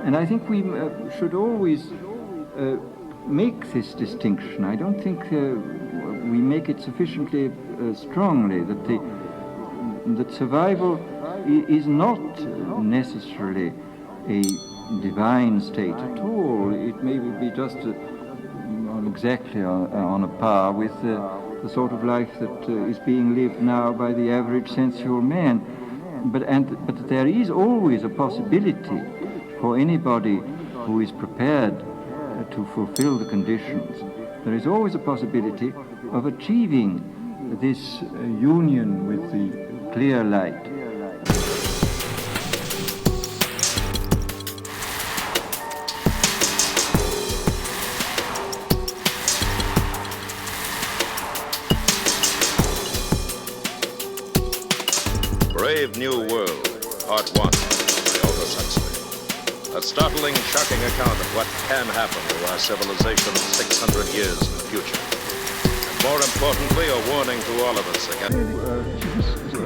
And I think we should always make this distinction. I don't think we make it sufficiently strongly that survival is not necessarily a divine state at all. It may be just exactly on a par with the sort of life that is being lived now by the average sensual man. But there is always a possibility for anybody who is prepared to fulfill the conditions. There is always a possibility of achieving this union with the clear light. Brave New World, Part 1, by Aldous Huxley. A startling, shocking account of what can happen to our civilization 600 years in the future. And more importantly, a warning to all of us against... We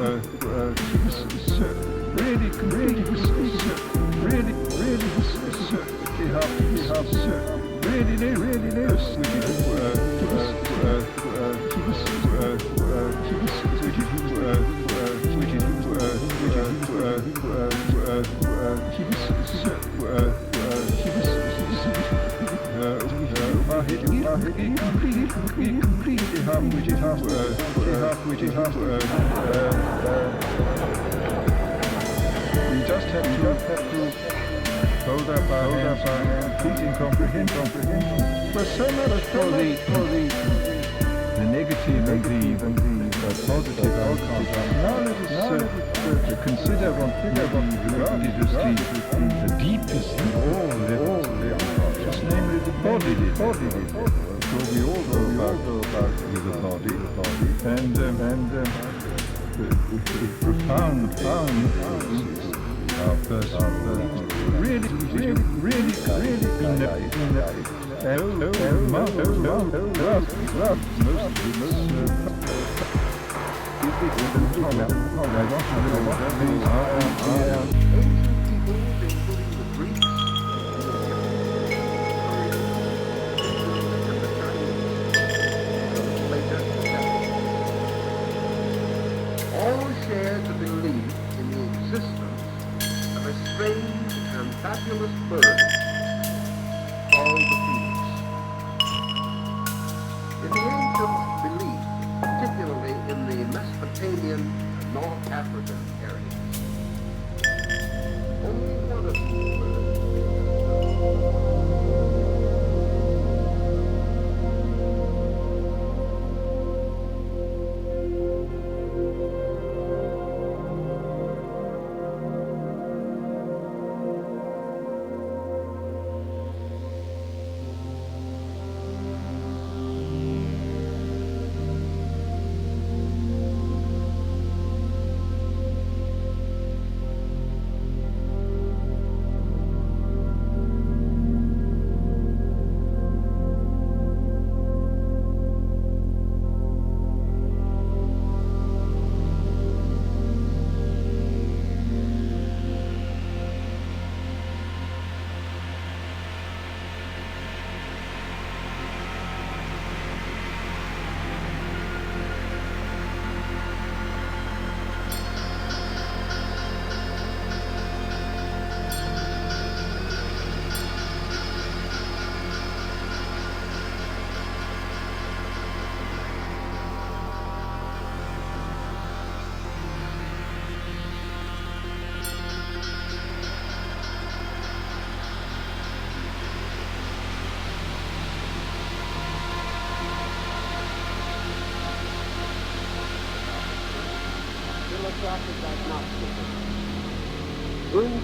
just have to hold up our hands, please comprehend. But so much for the negative and the positive outcomes. Now let us consider what regarded as the deepest of all levels of consciousness, namely the body. So we all know about the body, and the profound our person, really all shared the belief in the existence of a strange and fabulous bird called the phoenix. In the ancient belief, particularly in the Mesopotamian and North African areas, only one of these birds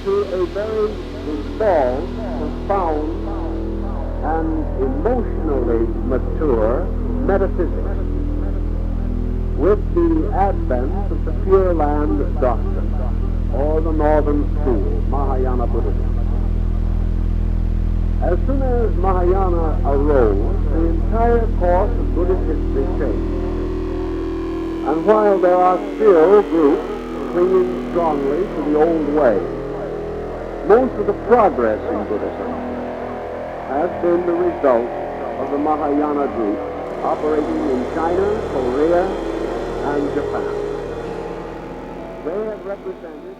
into a very involved, profound, and emotionally mature metaphysics with the advent of the Pure Land doctrine, or the Northern School, Mahayana Buddhism. As soon as Mahayana arose, the entire course of Buddhist history changed. And while there are still groups clinging strongly to the old way, Most of the progress in Buddhism has been the result of the Mahayana group operating in China, Korea, and Japan. They have represented...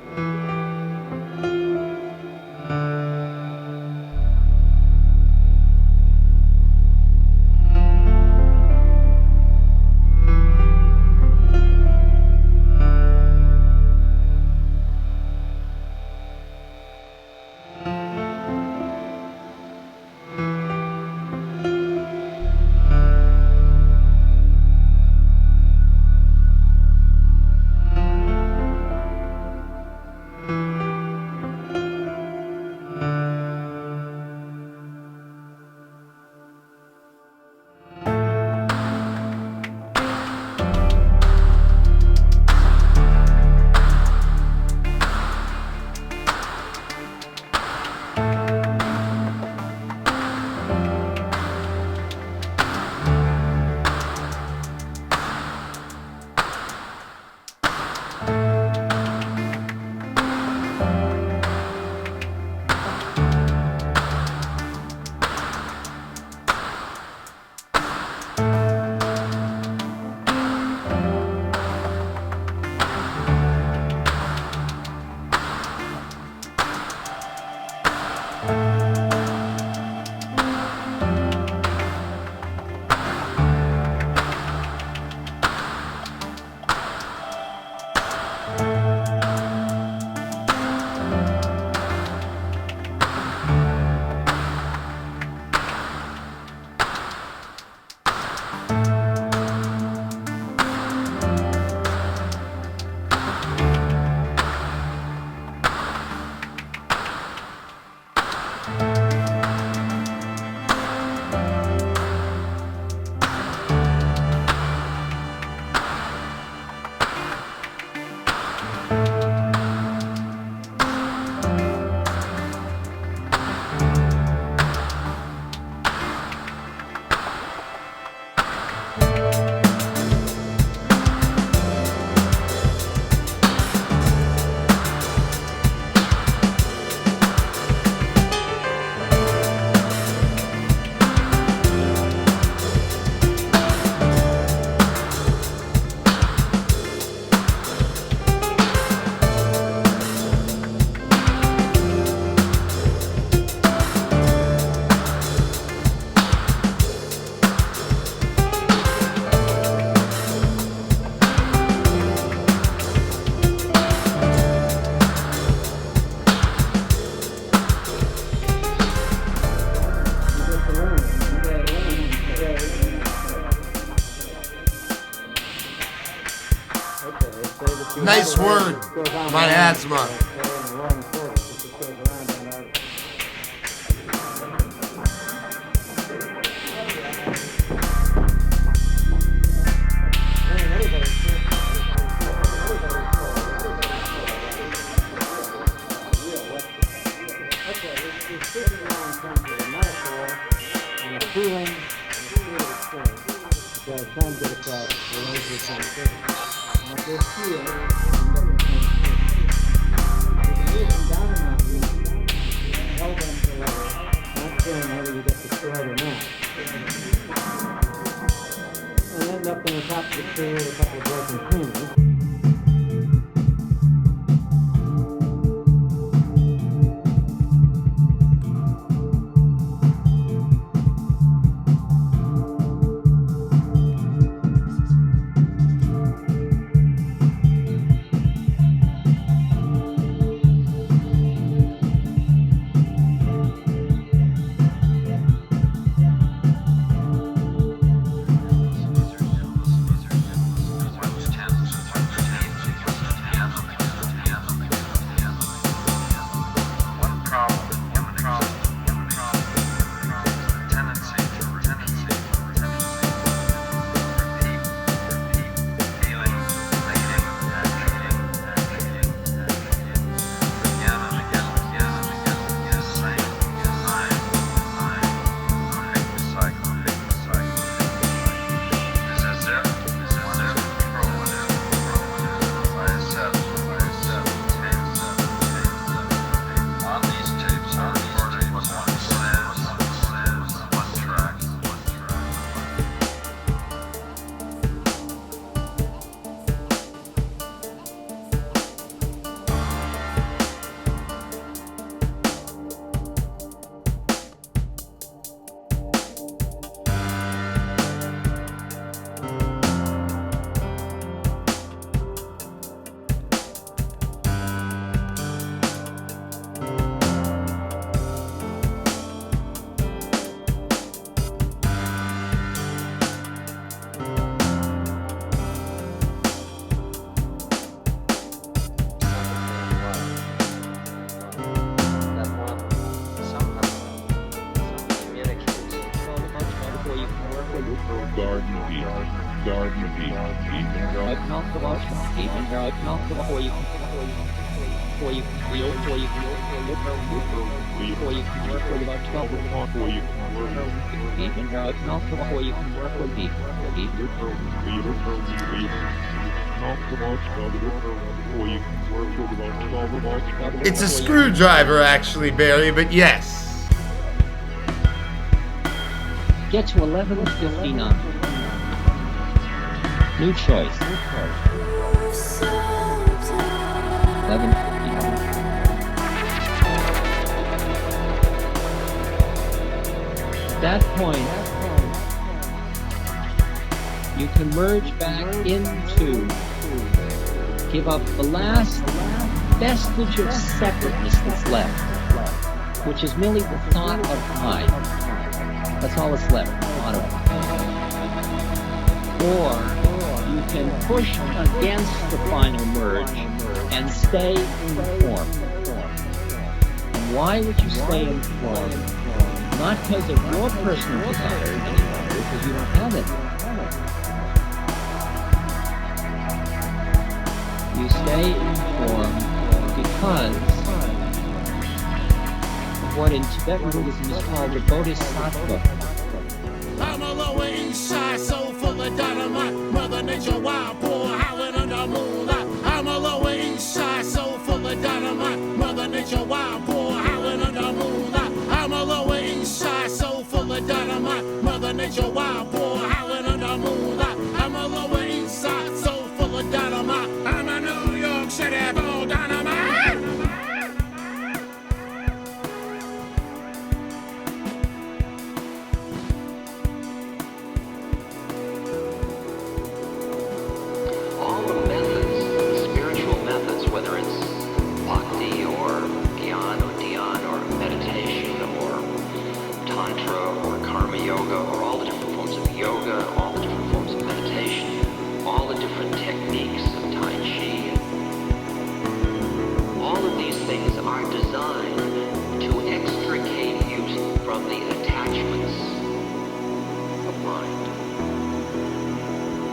Nice word. My asthma. It's a screwdriver, actually, Barry, but yes. Get to 11:59. New choice. 11:59. At that point, you can merge back into, give up the last vestige of separateness that's left, which is merely the thought of I. That's all that's left, thought of I. Or you can push against the final merge and stay informed. And why would you stay informed? Not because of your personal desire any longer, because you don't have it. You stay informed because of what in Tibetan Buddhism is called the Bodhisattva. I'm a lower east side, so full of dynamite. Mother Nature wild boar howling under moonlight. I'm a lower east side, so full of dynamite. Mother Nature wild boar howling under moonlight. I'm a lower east side, so full of dynamite. Mother Nature wild boar howling under moonlight. I'm a lower east side, so full of dynamite. I'm a New York City bull dynamite. All the methods, the spiritual methods, whether it's bhakti or gyan or dhyan or meditation or tantra or karma yoga or all the different forms of yoga, all the different forms of meditation, all the different techniques of tai chi, all of these things are designed to extricate you from the attachments of mind,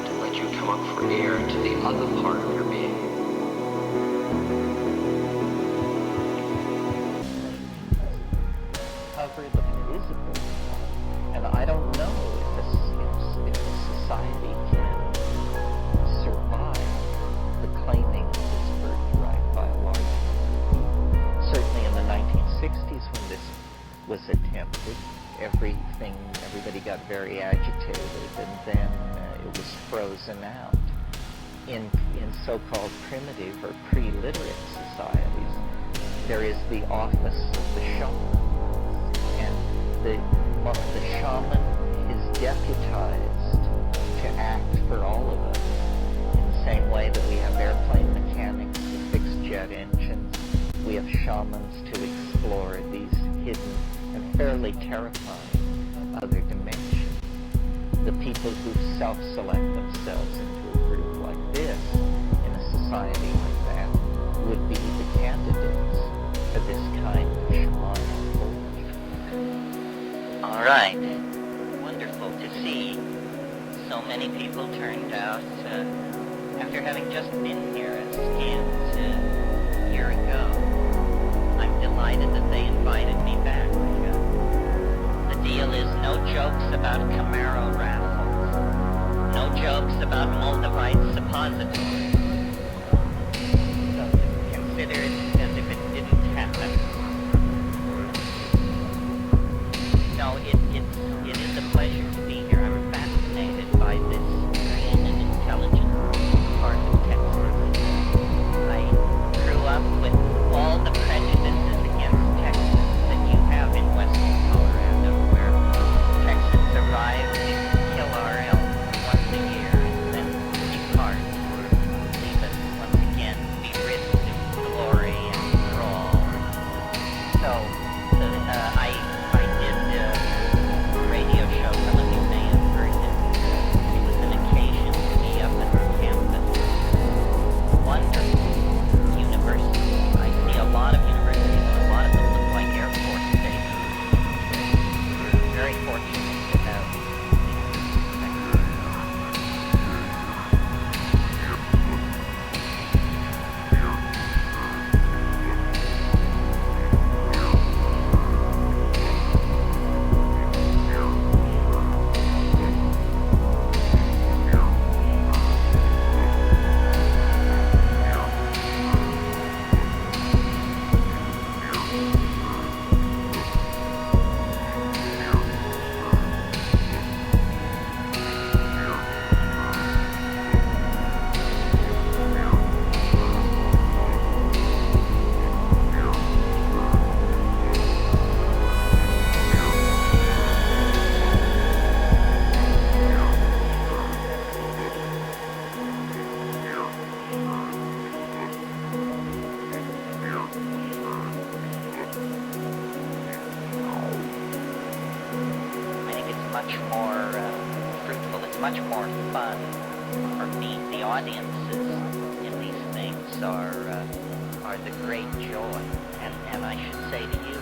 to let you come up for air to the other part of your being. Cover the visible, and I don't know if a society can survive the claiming of its birthright by a large number. Certainly in the 1960s when this was attempted, everybody got very agitated, and then it was frozen out. In so-called primitive or pre-literate societies, there is the office of the shaman, and the shaman is deputized to act for all of us. In the same way that we have airplane mechanics to fix jet engines, we have shamans to explore these hidden and fairly terrifying other dimensions. The people who self-select themselves into a group like this, in a society like that, would be the candidates for this kind of shamanic culture. All right. Wonderful to see so many people turned out after having just been here a scant year ago. I'm delighted that they invited me back. The deal is no jokes about Camaro raffles, no jokes about Moldavite suppositories. So consider it as if it didn't happen. No, it is a pleasure to be here. I'm fascinated by this green and intelligent part of Texas. I grew up with all the prejudices against Texas that you have much more fruitful. It's much more fun for me. The audiences in these things are the great joy. And I should say to you,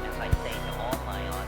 as I say to all my audiences,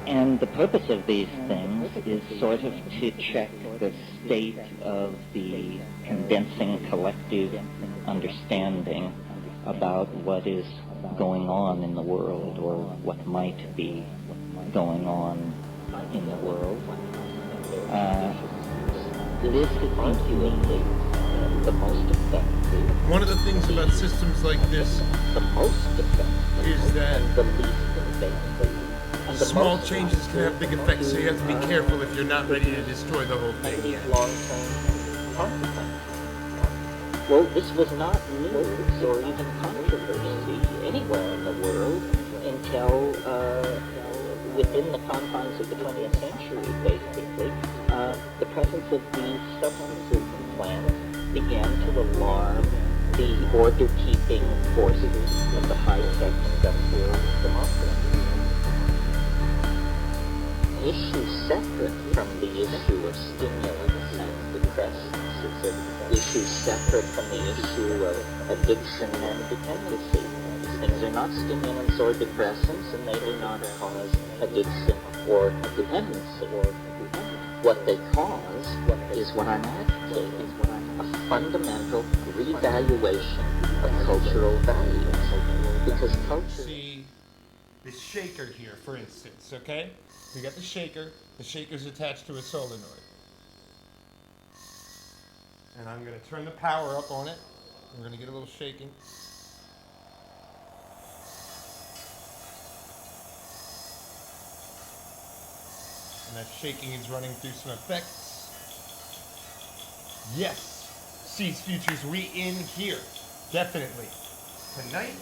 and the purpose of these things is sort of to check the state of the condensing collective understanding about what is going on in the world, or what might be going on in the world. This is arguably the most effective. One of the things about systems like this The most effective is that and the least invasive. And the small most changes can have big effects, so you have to be careful if you're not ready to destroy the whole thing yet. long-term consequences. Well, this was not news or even controversy anywhere in the world until within the confines of the 20th century, basically. The presence of these substances in plants began to alarm the order-keeping forces of the high-tech industrial democracy. Issue separate from the issue of stimulants and depressants is an issue separate from the issue of addiction and dependency. These things are not stimulants or depressants, and they do not cause addiction or dependency. What they cause is what I'm advocating, a fundamental revaluation of cultural values. Because culture... See this shaker here, for instance, okay? We got the shaker's attached to a solenoid. And I'm going to turn the power up on it. We're going to get a little shaking. And that shaking is running through some effects. Yes, Seas Futures, we in here. Definitely. Tonight.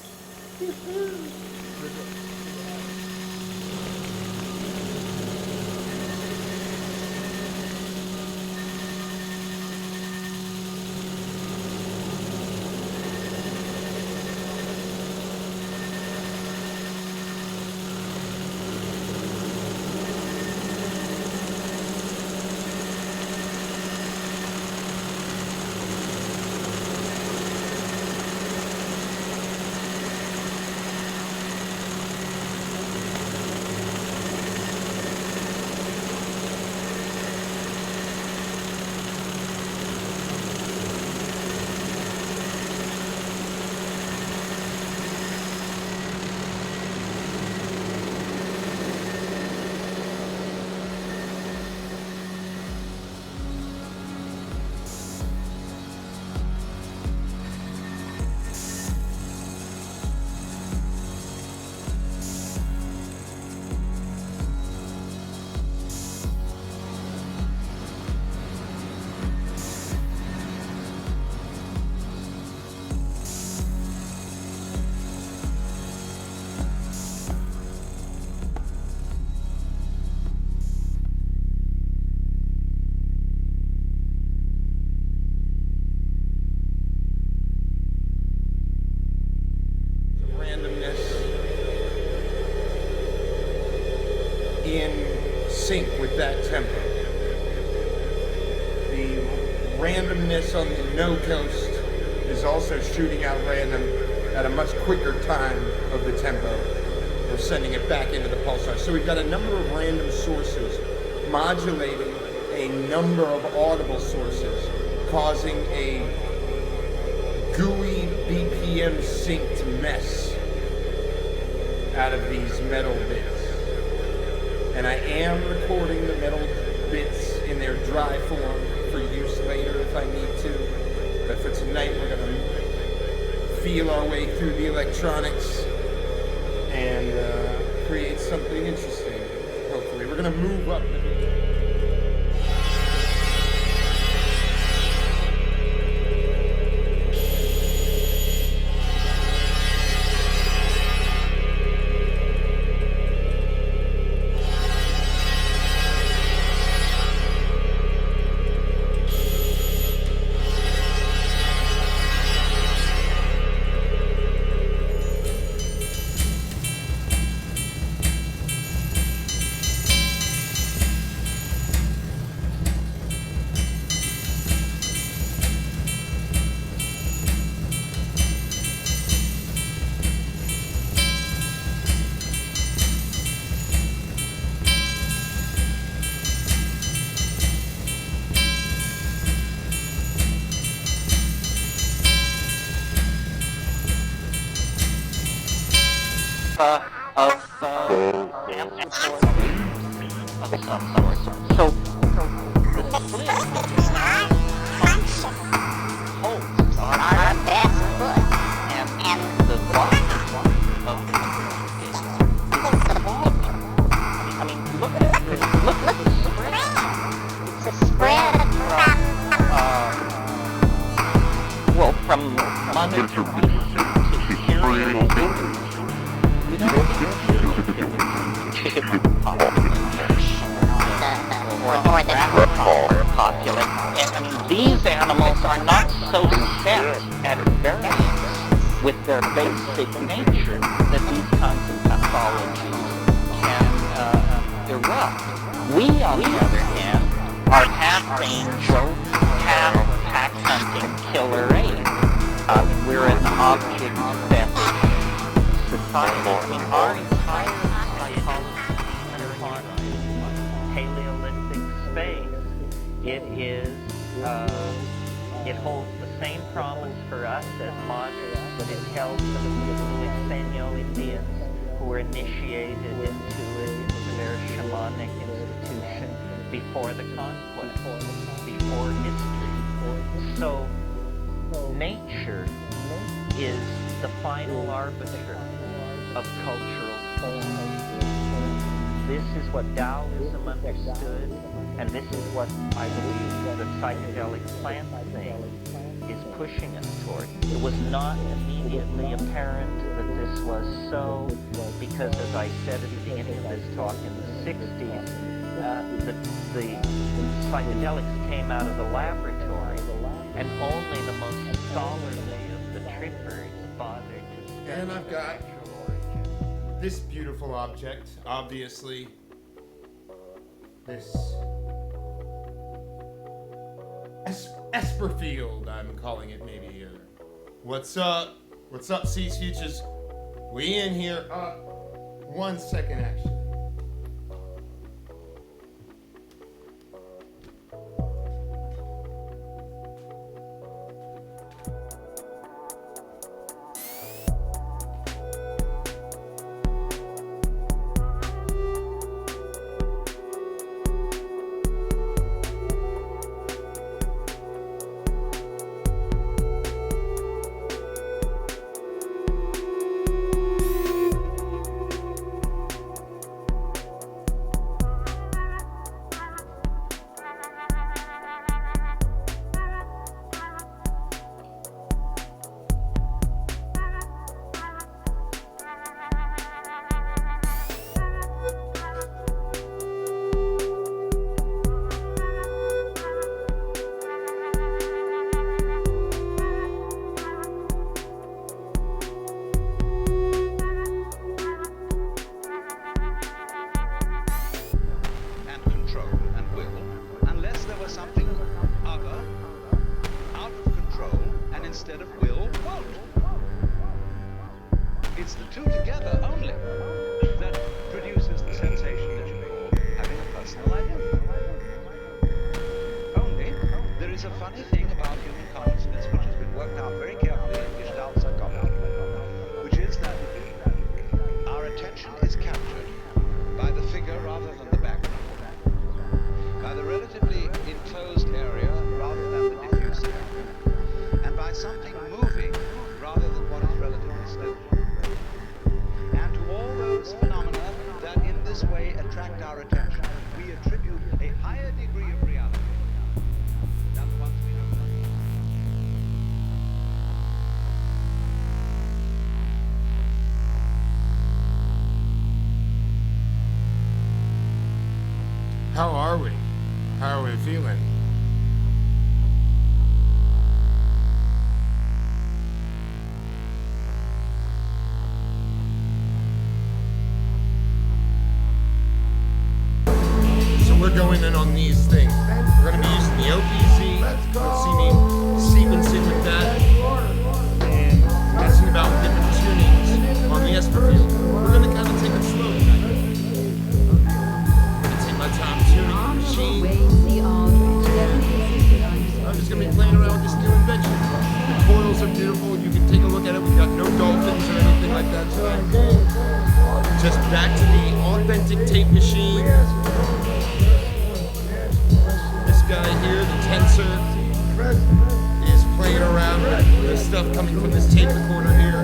In sync with that tempo. The randomness on the no coast is also shooting out random at a much quicker time of the tempo. We're sending it back into the pulsar. So we've got a number of random sources modulating a number of audible sources, causing a gooey BPM synced mess. out of these metal bits. And I am recording the metal bits in their dry form for use later if I need to. But for tonight, we're going to feel our way through the electronics and create something interesting, hopefully. We're going to move up the these animals are not so set at variance with their basic nature that these kinds of pathologies can erupt. We, on the other hand, are half angel, half pack hunting killer ape. We're an object fetish society. I mean, our entire psychology is upon Paleolithic space. It is, it holds the same promise for us as modern, but it held for the Mixeno Indians who were initiated into it, into their shamanic institution before the conquest, before history. So, nature is the final arbiter of cultural form. This is what Taoism understood, and this is what I believe the psychedelic plant thing is pushing us toward. It was not immediately apparent that this was so, because as I said at the beginning of this talk in the 60s, the psychedelics came out of the laboratory, and only the most scholarly of the trippers bothered to study. And I've got this beautiful object, obviously. This Esperfield, I'm calling it maybe. What's up? What's up, Seas Futures? We in here. 1 second, actually. It's the two together only that produces the sensation that you call having a personal identity. Only, there is a funny thing about human consciousness which has been worked out very carefully in Gestalt psychology, which is that our attention are we? How are we feeling? So we're going in on these things. We're going to be using the OPZ. You'll see me sequencing with that and messing about with different tunings on the Esper field. We're going to kind of take it slow tonight. I'm going to take my time tuning the machine. I'm just going to be playing around with this new invention. The coils are beautiful. You can take a look at it. We've got no dolphins or anything like that tonight. Just back to the authentic tape machine. This guy here, the Tensor, is playing around with the stuff coming from this tape recorder here.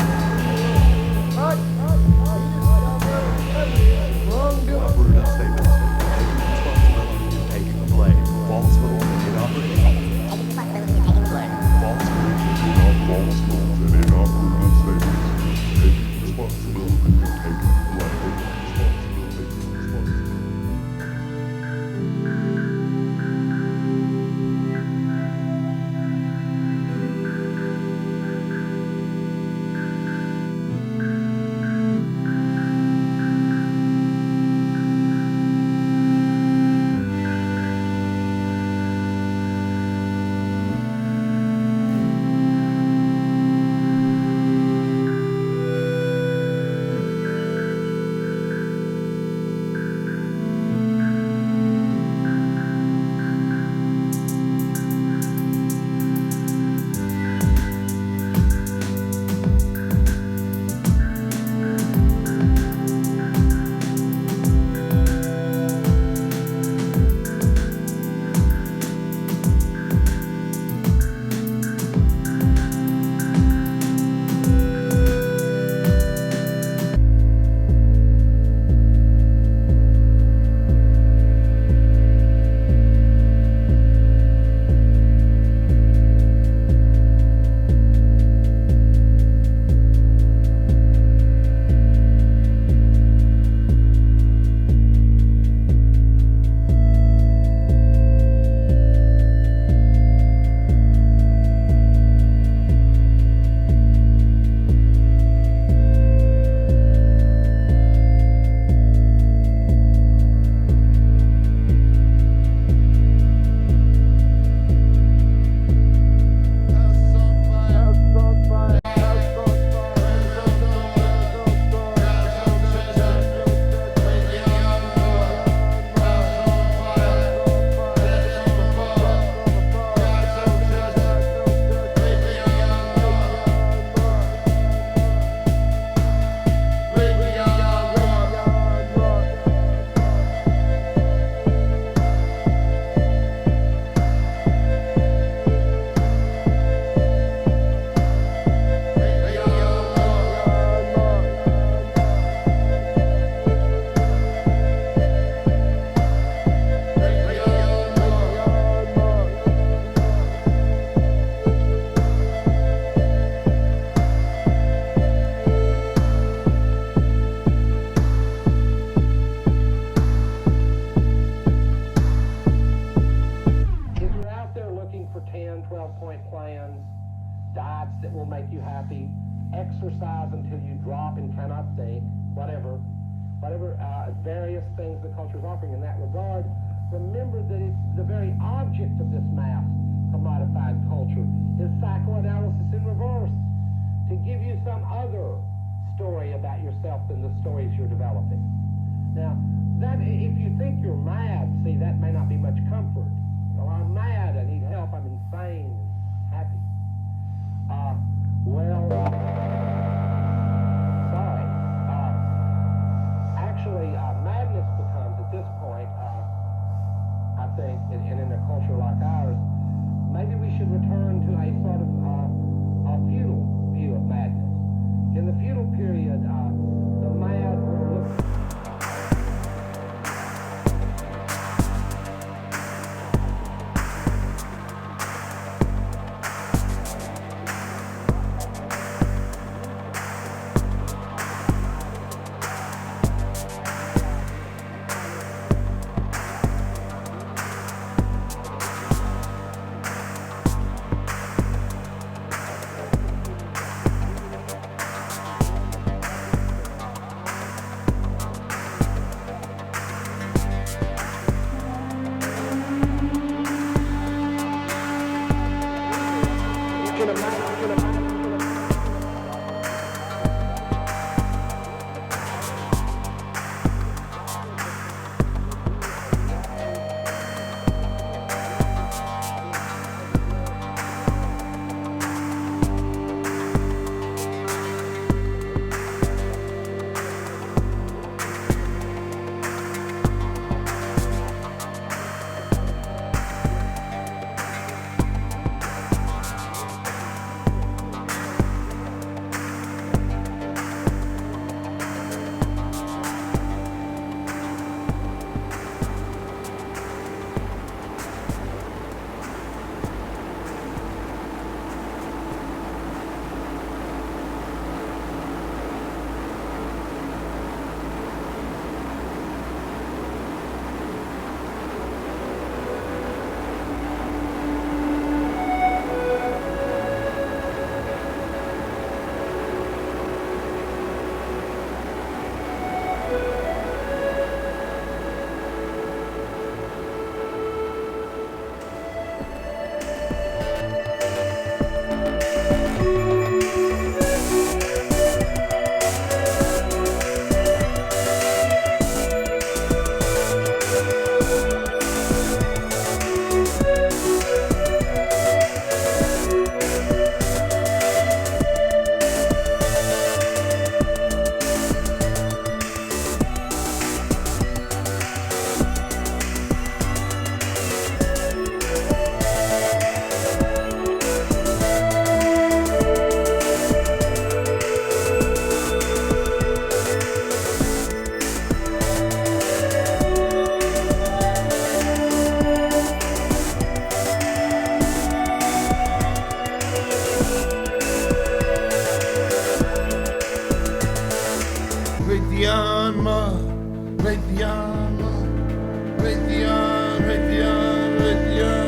Exercise until you drop and cannot think, whatever various things the culture is offering in that regard. Remember that it's the very object of this mass commodified culture is psychoanalysis in reverse, to give you some other story about yourself than the stories you're developing. Now, that if you think you're mad, see, that may not be much comfort. Well, I'm mad, I need help, I'm insane, happy. Actually, madness becomes, at this point, I think, and in a culture like ours, maybe we should return to a sort of a feudal view of madness. In the feudal period, the mad were looked Raytheon, Raytheon, Raytheon, Raytheon, Raytheon.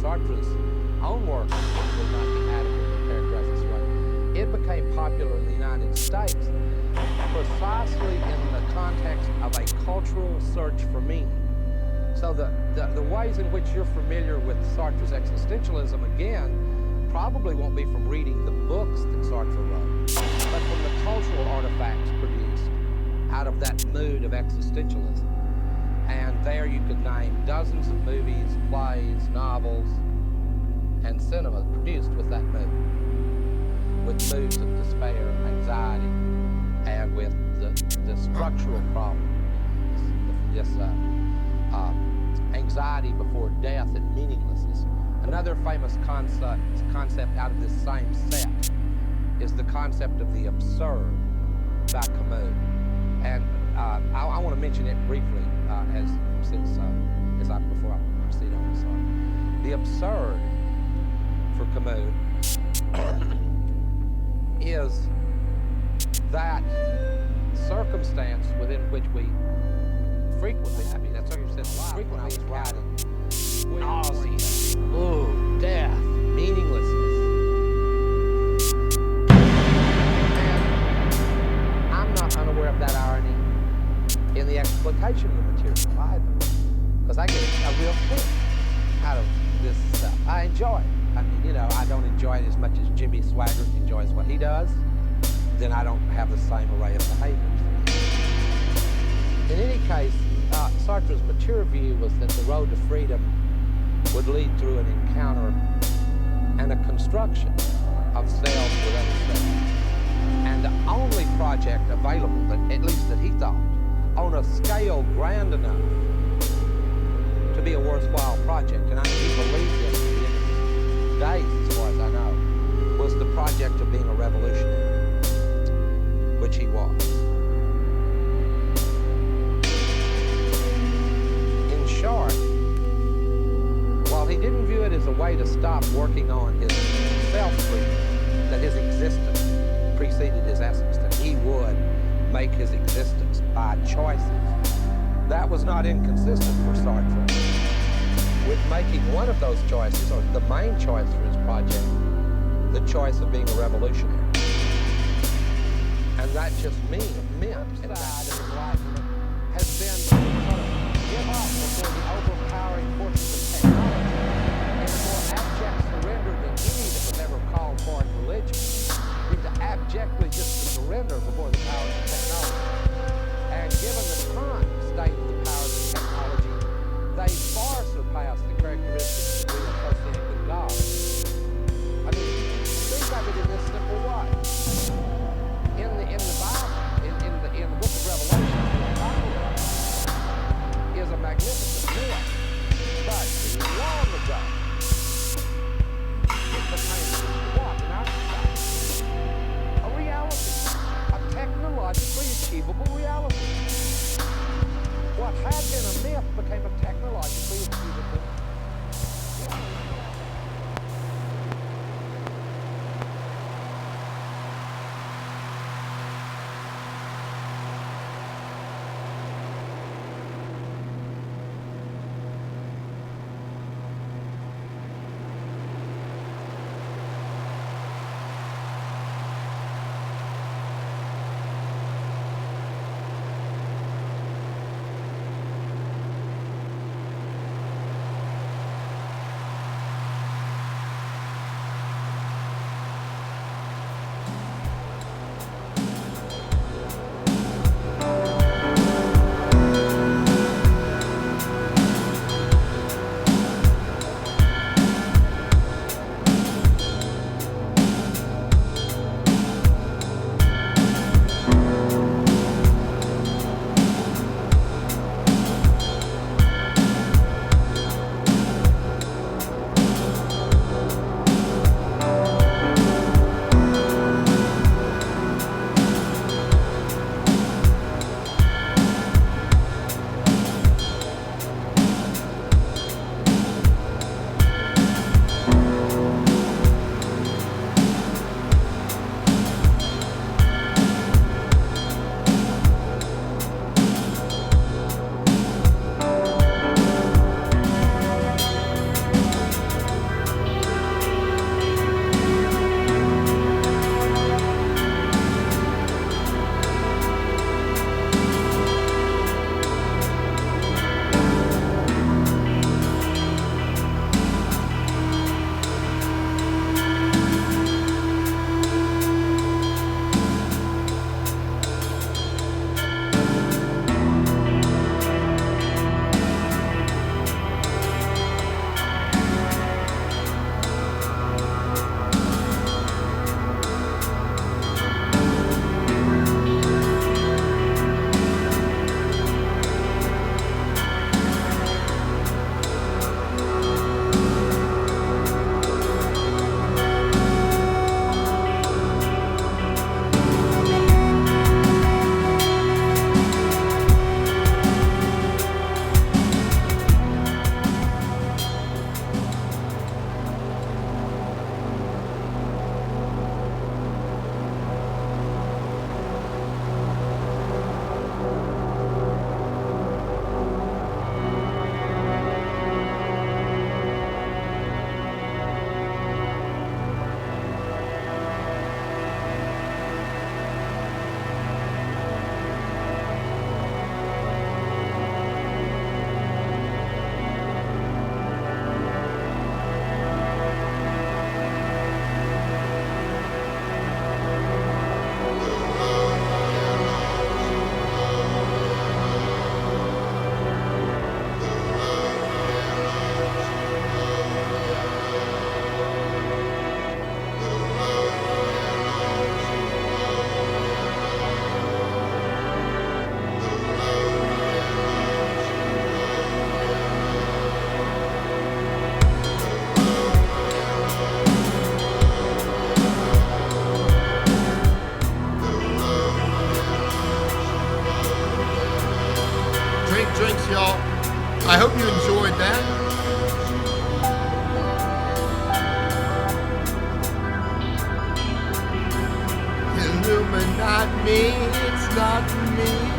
Sartre's own work will not be adequate to characterize this way. It became popular in the United States precisely in the context of a cultural search for meaning. So the ways in which you're familiar with Sartre's existentialism, again, probably won't be from reading the books that Sartre wrote, but from the cultural artifacts produced out of that mood of existentialism. And there you could name dozens of movies, plays, novels, and cinema produced with that mood, with moods of despair, anxiety, and with the structural problem, this anxiety before death and meaninglessness. Another famous concept out of this same set is the concept of the absurd by Camus. And I want to mention it briefly before I proceed on. Sorry. The absurd for Camus is that circumstance within which we frequently, I mean, that's what you said a lot when I was writing. Nausea, ooh, death, meaninglessness. And I'm not unaware of that irony in the explication of the material either, because I get a real kick out of this stuff. I enjoy it. I mean, you know, I don't enjoy it as much as Jimmy Swaggart enjoys what he does. Then I don't have the same array of behaviors. In any case, Sartre's mature view was that the road to freedom would lead through an encounter and a construction of selves with other selves. And the only project available, that, at least that he thought, on a scale grand enough to be a worthwhile project, and I think he believed this in his days, as far as I know, was the project of being a revolutionary, which he was. In short, while he didn't view it as a way to stop working on his self-freedom, that his existence preceded his essence, that he would make his existence by choices, that was not inconsistent for Sartre with making one of those choices, or the main choice for his project, the choice of being a revolutionary. And that just meant inside of enlightenment has been to sort of give up before the overpowering forces of technology in a more abject surrender than any that was ever called for in religion. To abjectly just to surrender before the powers of technology. And given the current state of the powers of technology, they far surpass the me, it's not me.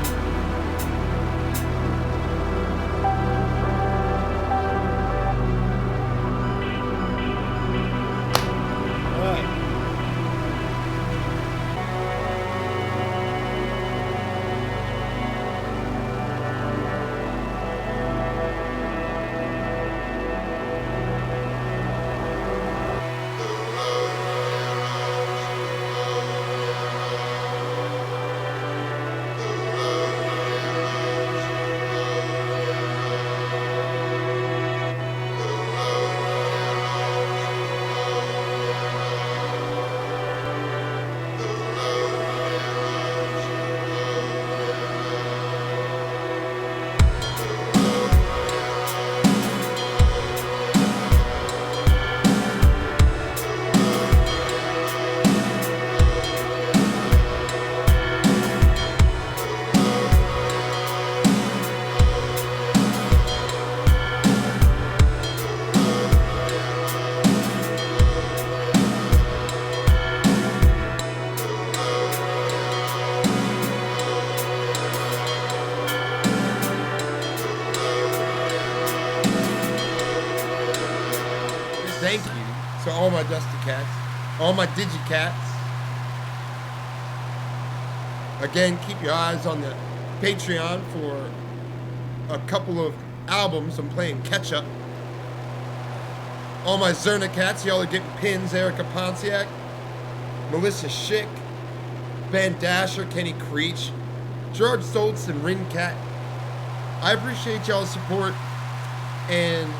Thank you to all my Dusty Cats, all my Digicats. Again, keep your eyes on the Patreon for a couple of albums. I'm playing catch up. All my ZnZerna cats, y'all are getting pins. Erica Pontiac, Melissa Schick, Ben Dasher, Kenny Creech, George Stoltz, and Ring Cat. I appreciate y'all's support, and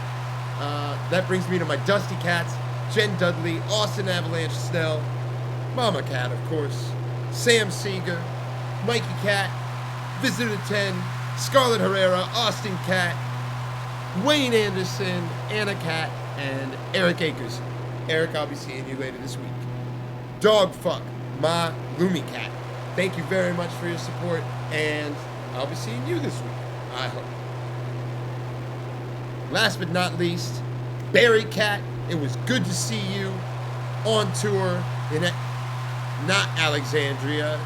that brings me to my Dusty Cats, Jen Dudley, Austin Avalanche Snell, Mama Cat, of course, Sam Seeger, Mikey Cat, Visitor 10, Scarlett Herrera, Austin Cat, Wayne Anderson, Anna Cat, and Eric Akers. Eric, I'll be seeing you later this week. Dogfuck, my Lumi Cat. Thank you very much for your support, and I'll be seeing you this week, I hope. Last but not least, Barry Cat, it was good to see you on tour in not Alexandria.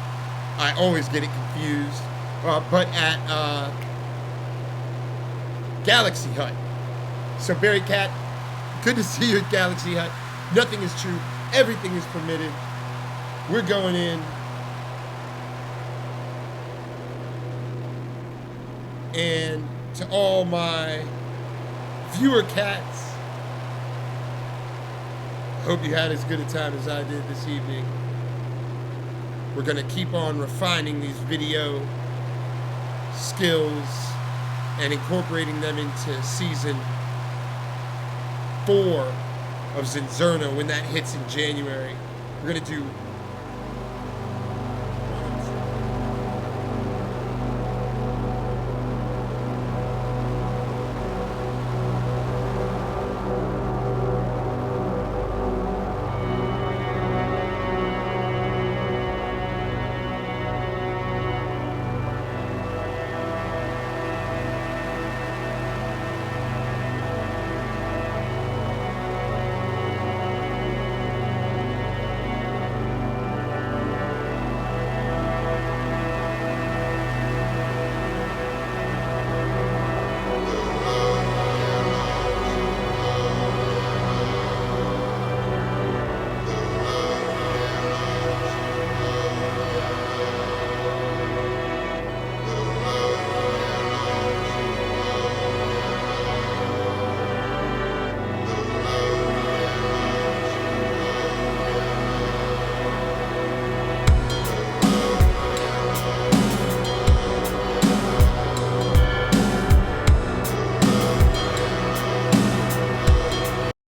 I always get it confused. But at Galaxy Hut. So Barry Cat, good to see you at Galaxy Hut. Nothing is true. Everything is permitted. We're going in. And to all my viewer cats, hope you had as good a time as I did this evening. We're going to keep on refining these video skills and incorporating them into season 4 of ZnZerna when that hits in January. We're going to do